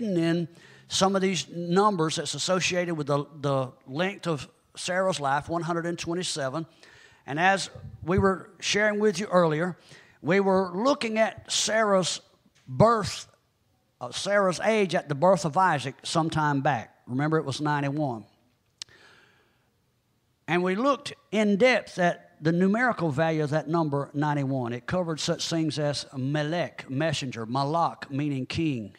in some of these numbers that's associated with the length of Sarah's life, 127. And as we were sharing with you earlier, we were looking at Sarah's birth, Sarah's age at the birth of Isaac some time back. Remember, it was 91. And we looked in depth at the numerical value of that number 91. It covered such things as Melech, messenger, Malach, meaning king.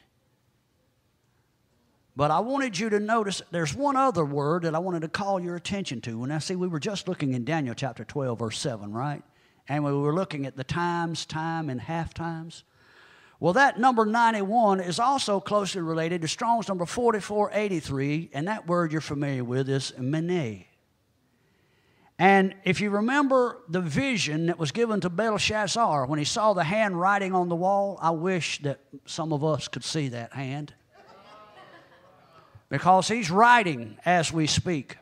But I wanted you to notice there's one other word that I wanted to call your attention to. When I see we were just looking in Daniel chapter 12, verse 7, right? And we were looking at the times, time, and half times. Well, that number 91 is also closely related to Strong's number 4483, and that word you're familiar with is Mene. And if you remember the vision that was given to Belshazzar when he saw the hand writing on the wall, I wish that some of us could see that hand. Because he's writing as we speak.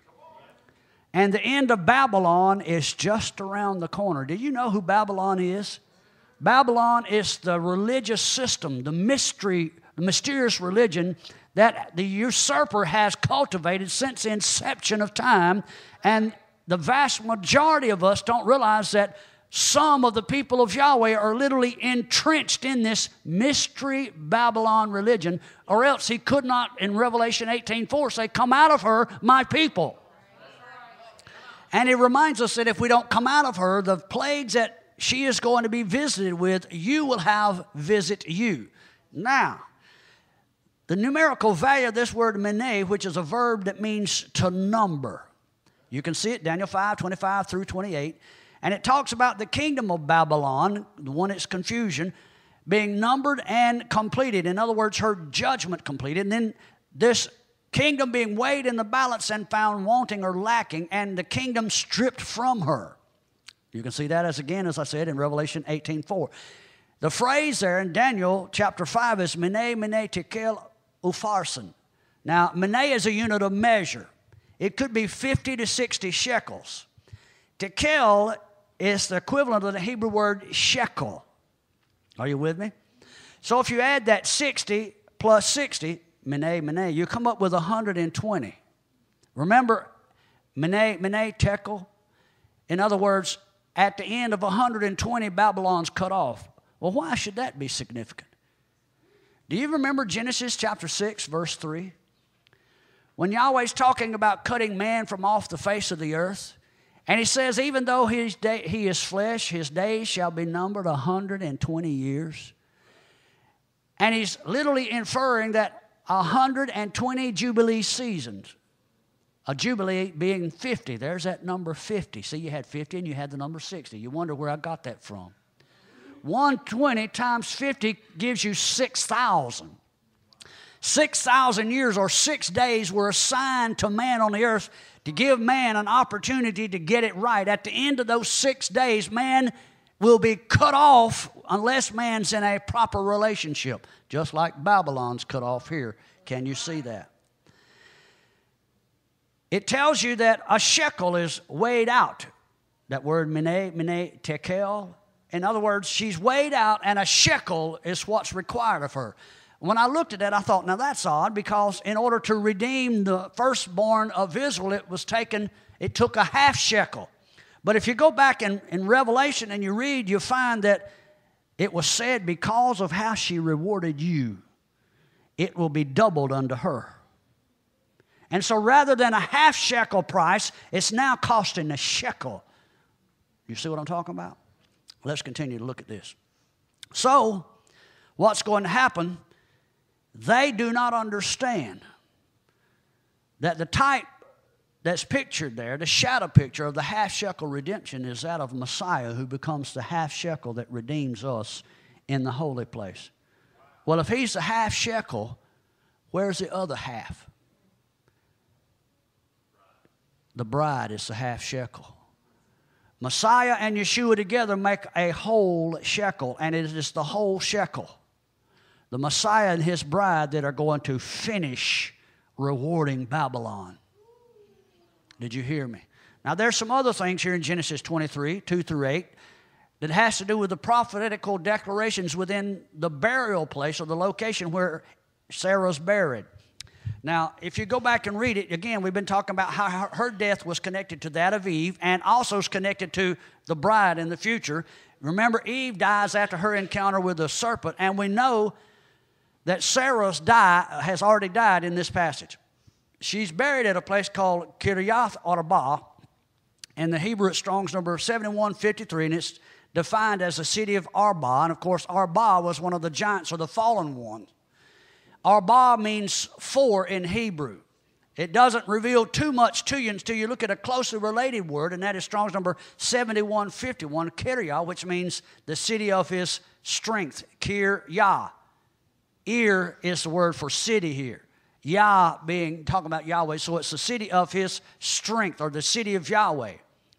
And the end of Babylon is just around the corner. Do you know who Babylon is? Babylon is the religious system, the mysterious religion that the usurper has cultivated since the inception of time. And the vast majority of us don't realize that some of the people of Yahweh are literally entrenched in this mystery Babylon religion, or else he could not, in Revelation 18:4, say, "Come out of her, my people." And it reminds us that if we don't come out of her, the plagues that she is going to be visited with, you will have visit you. Now, the numerical value of this word mene, which is a verb that means to number. You can see it, Daniel 5, 25 through 28. And it talks about the kingdom of Babylon, the one that's confusion, being numbered and completed. In other words, her judgment completed. And then this kingdom being weighed in the balance and found wanting or lacking, and the kingdom stripped from her. You can see that as I said, in Revelation 18:4. The phrase there in Daniel chapter 5 is mene, mene, tekel, upharsin. Now, mene is a unit of measure. It could be 50 to 60 shekels. Tekel is the equivalent of the Hebrew word shekel. Are you with me? So if you add that 60 plus 60, mene, mene, you come up with 120. Remember, mene, mene, tekel. In other words, at the end of 120, Babylon's cut off. Well, why should that be significant? Do you remember Genesis chapter 6, verse 3? When Yahweh's talking about cutting man from off the face of the earth, and he says, even though he is flesh, his days shall be numbered 120 years. And he's literally inferring that 120 Jubilee seasons, a Jubilee being 50. There's that number 50. See, you had 50 and you had the number 60. You wonder where I got that from. 120 times 50 gives you 6,000. 6,000 years or 6 days were assigned to man on the earth to give man an opportunity to get it right. At the end of those 6 days, man will be cut off unless man's in a proper relationship, just like Babylon's cut off here. Can you see that? It tells you that a shekel is weighed out. That word mene, mene, tekel. In other words, she's weighed out, and a shekel is what's required of her. When I looked at that, I thought, now that's odd, because in order to redeem the firstborn of Israel, it took a half shekel. But if you go back in Revelation and you read, you find that it was said, because of how she rewarded you, it will be doubled unto her. And so rather than a half shekel price, it's now costing a shekel. You see what I'm talking about? Let's continue to look at this. So, what's going to happen? They do not understand that the type that's pictured there, the shadow picture of the half shekel redemption, is that of Messiah, who becomes the half shekel that redeems us in the holy place. Well, if he's the half shekel, where's the other half? The bride is the half shekel. Messiah and Yeshua together make a whole shekel, and it is the whole shekel. The Messiah and his bride that are going to finish rewarding Babylon. Did you hear me? Now, there's some other things here in Genesis 23, 2 through 8, that has to do with the prophetical declarations within the burial place or the location where Sarah's buried. Now, if you go back and read it, again, we've been talking about how her death was connected to that of Eve and also is connected to the bride in the future. Remember, Eve dies after her encounter with the serpent, and we know that Sarah's has already died in this passage. She's buried at a place called Kiriath Arba. In the Hebrew, it's Strong's number 7153, and it's defined as the city of Arba. And, of course, Arba was one of the giants or the fallen ones. Arba means four in Hebrew. It doesn't reveal too much to you until you look at a closely related word, and that is Strong's number 7151, Kiryah, which means the city of his strength, Kiryah. Ir is the word for city here. Yah being talking about Yahweh, so it's the city of his strength, or the city of Yahweh.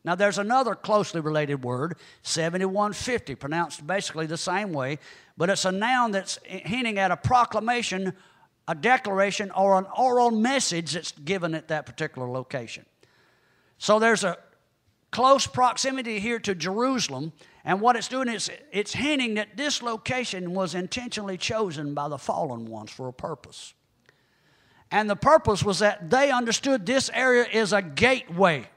Now there's another closely related word, 7150, pronounced basically the same way, but it's a noun that's hinting at a proclamation, a declaration, or an oral message that's given at that particular location. So there's a close proximity here to Jerusalem, and what it's doing is it's hinting that this location was intentionally chosen by the fallen ones for a purpose. And the purpose was that they understood this area is a gateway.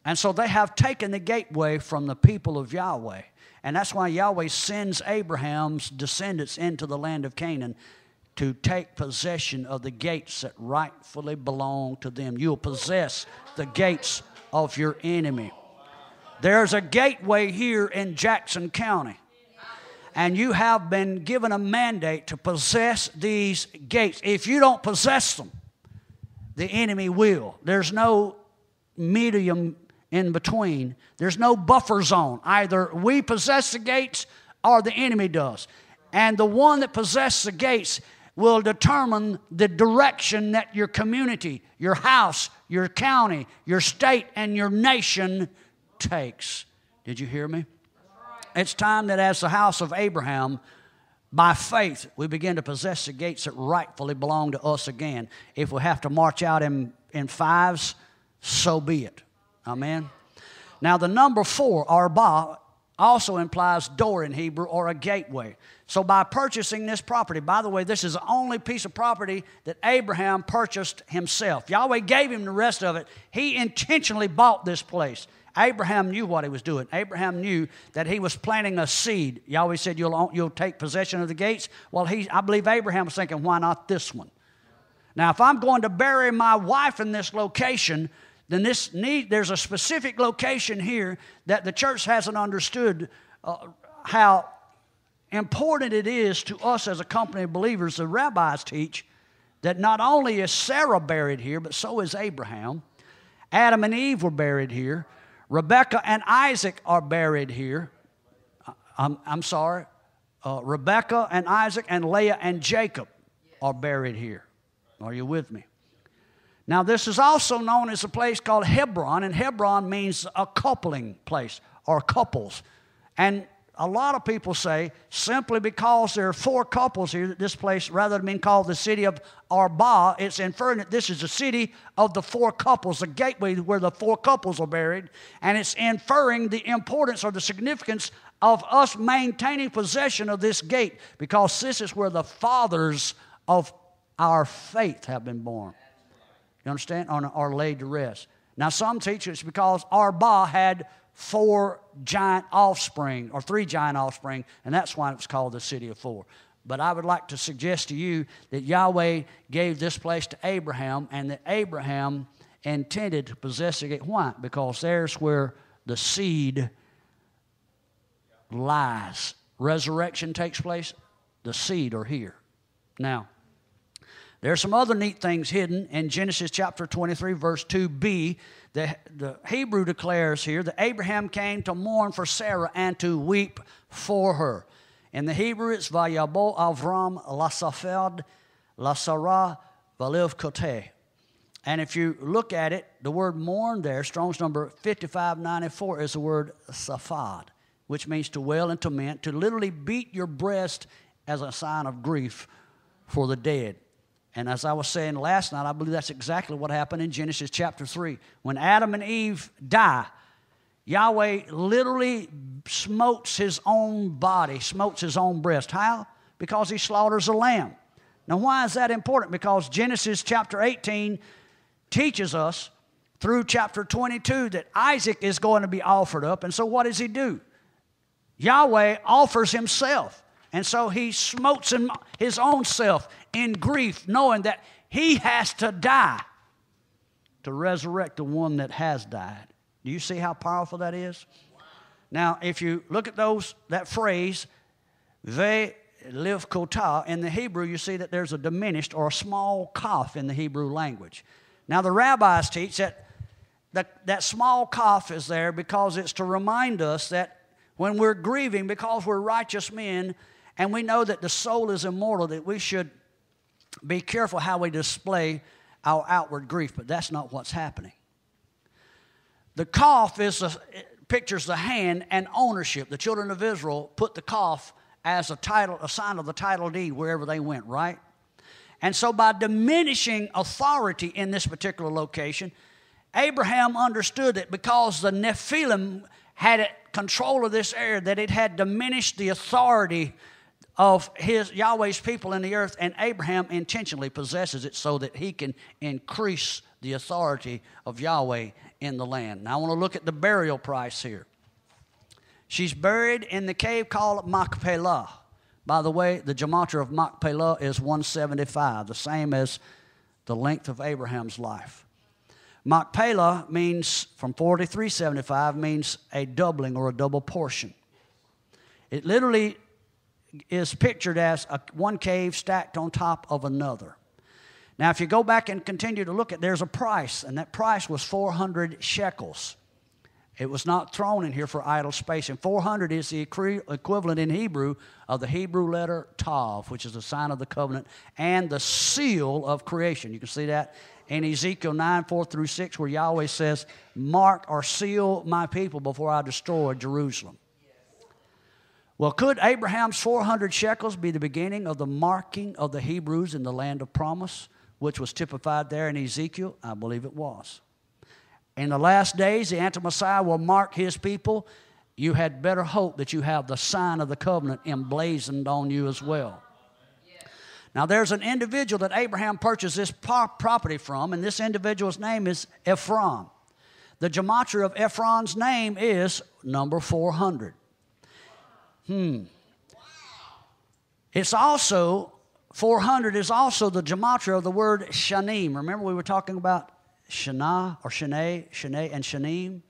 And so they have taken the gateway from the people of Yahweh. And that's why Yahweh sends Abraham's descendants into the land of Canaan to take possession of the gates that rightfully belong to them. You'll possess the gates of your enemy. There's a gateway here in Jackson County. And you have been given a mandate to possess these gates. If you don't possess them, the enemy will. There's no medium in between. There's no buffer zone. Either we possess the gates or the enemy does. And the one that possesses the gates will determine the direction that your community, your house, your county, your state, and your nation takes. Did you hear me? It's time that as the house of Abraham, by faith, we begin to possess the gates that rightfully belong to us again. If we have to march out in fives, so be it. Amen. Now the number 4, Arba, also implies door in Hebrew or a gateway. So by purchasing this property, by the way, this is the only piece of property that Abraham purchased himself. Yahweh gave him the rest of it. He intentionally bought this place. Abraham knew what he was doing. Abraham knew that he was planting a seed. Yahweh said, you'll take possession of the gates. Well, I believe Abraham was thinking, why not this one? Now, if I'm going to bury my wife in this location, then there's a specific location here that the church hasn't understood how important it is to us as a company of believers. The rabbis teach that not only is Sarah buried here, but so is Abraham. Adam and Eve were buried here. Rebekah and Isaac are buried here. Rebekah and Isaac and Leah and Jacob are buried here. Are you with me? Now, this is also known as a place called Hebron, and Hebron means a coupling place or couples. And a lot of people say, simply because there are 4 couples here, that this place, rather than being called the city of Arba, it's inferring that this is the city of the 4 couples, the gateway where the 4 couples are buried. And it's inferring the importance or the significance of us maintaining possession of this gate, because this is where the fathers of our faith have been born. You understand? Or laid to rest. Now, some teach it's because Arba had 4 giant offspring, or 3 giant offspring, and that's why it was called the city of 4. But I would like to suggest to you that Yahweh gave this place to Abraham, and that Abraham intended to possess it. Why? Because there's where the seed lies. Resurrection takes place, the seed are here. Now, there are some other neat things hidden in Genesis chapter 23, verse 2b. The Hebrew declares here that Abraham came to mourn for Sarah and to weep for her. In the Hebrew, it's Vayabo Avram Lasafed Lasara Valev Kote. And if you look at it, the word mourn there, Strong's number 5594, is the word safad, which means to wail and lament, to literally beat your breast as a sign of grief for the dead. And as I was saying last night, I believe that's exactly what happened in Genesis chapter 3. When Adam and Eve die, Yahweh literally smotes his own body, smotes his own breast. How? Because he slaughters a lamb. Now, why is that important? Because Genesis chapter 18 teaches us through chapter 22 that Isaac is going to be offered up. And so what does he do? Yahweh offers himself. And so he smotes his own self in grief, knowing that he has to die to resurrect the one that has died. Do you see how powerful that is? Wow. Now, if you look at that phrase, ve liv kota, in the Hebrew, you see that there's a diminished or a small kaf in the Hebrew language. Now, the rabbis teach that that small kaf is there because it's to remind us that when we're grieving, because we're righteous men, and we know that the soul is immortal, that we should be careful how we display our outward grief, but that's not what's happening. The kaf pictures the hand and ownership. The children of Israel put the kaf as a sign of the title deed wherever they went, right? And so by diminishing authority in this particular location, Abraham understood that because the Nephilim had control of this area, that it had diminished the authority of Yahweh's people in the earth, and Abraham intentionally possesses it so that he can increase the authority of Yahweh in the land. Now I want to look at the burial price here. She's buried in the cave called Machpelah. By the way, the gematria of Machpelah is 175, the same as the length of Abraham's life. Machpelah means, from 4375, means a doubling or a double portion. It literally is pictured as one cave stacked on top of another. Now, if you go back and continue to look at, there's a price, and that price was 400 shekels. It was not thrown in here for idle space. And 400 is the equivalent in Hebrew of the Hebrew letter Tav, which is the sign of the covenant, and the seal of creation. You can see that in Ezekiel 9:4-6, where Yahweh says, mark or seal my people before I destroy Jerusalem. Well, could Abraham's 400 shekels be the beginning of the marking of the Hebrews in the land of promise, which was typified there in Ezekiel? I believe it was. In the last days, the anti-Messiah will mark his people. You had better hope that you have the sign of the covenant emblazoned on you as well. Now, there's an individual that Abraham purchased this property from, and this individual's name is Ephron. The gematria of Ephron's name is number 400. It's also, 400 is also the gematria of the word shanim. Remember we were talking about Shana or Shanae and Shanim?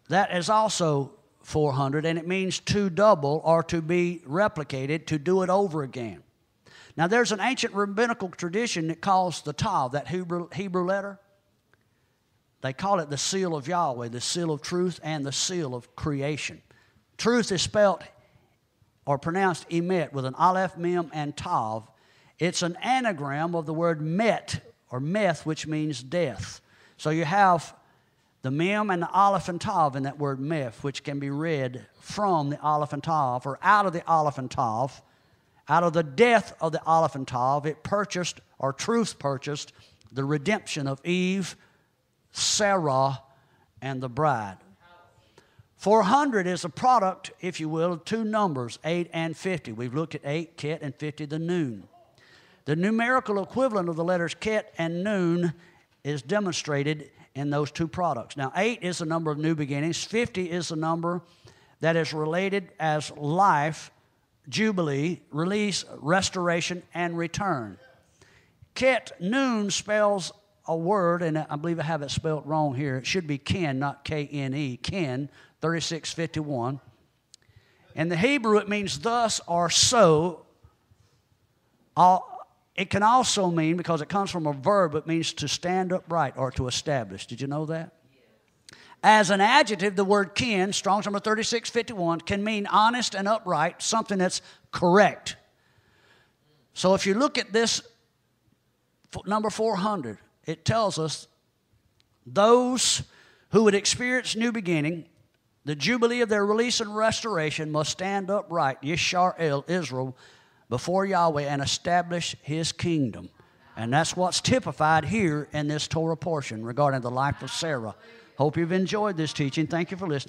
That is also 400, and it means to double or to be replicated, to do it over again. Now, there's an ancient rabbinical tradition that calls the Tav, that Hebrew letter, they call it the seal of Yahweh, the seal of truth, and the seal of creation. Truth is spelt or pronounced emet with an aleph, mem, and tav. It's an anagram of the word met or meth, which means death. So you have the mem and the aleph and tav in that word meth, which can be read from the aleph and tav, or out of the aleph and tav. Out of the death of the aleph and tav, it purchased, or truth purchased, the redemption of Eve, Sarah, and the bride. 400 is a product, if you will, of two numbers, 8 and 50. We've looked at 8, ket, and 50, the noon. The numerical equivalent of the letters ket and noon is demonstrated in those two products. Now, 8 is the number of new beginnings. 50 is the number that is related as life, jubilee, release, restoration, and return. Ket, noon, spells a word, and I believe I have it spelled wrong here. It should be ken, not K-N-E, ken, 3651. In the Hebrew, it means thus or so. It can also mean, because it comes from a verb, it means to stand upright or to establish. Did you know that? As an adjective, the word ken, Strong's number 3651, can mean honest and upright, something that's correct. So if you look at this number 400, it tells us those who would experience new beginning, the jubilee of their release and restoration, must stand upright, Yishar El, Israel, before Yahweh and establish his kingdom. And that's what's typified here in this Torah portion regarding the life of Sarah. Hope you've enjoyed this teaching. Thank you for listening.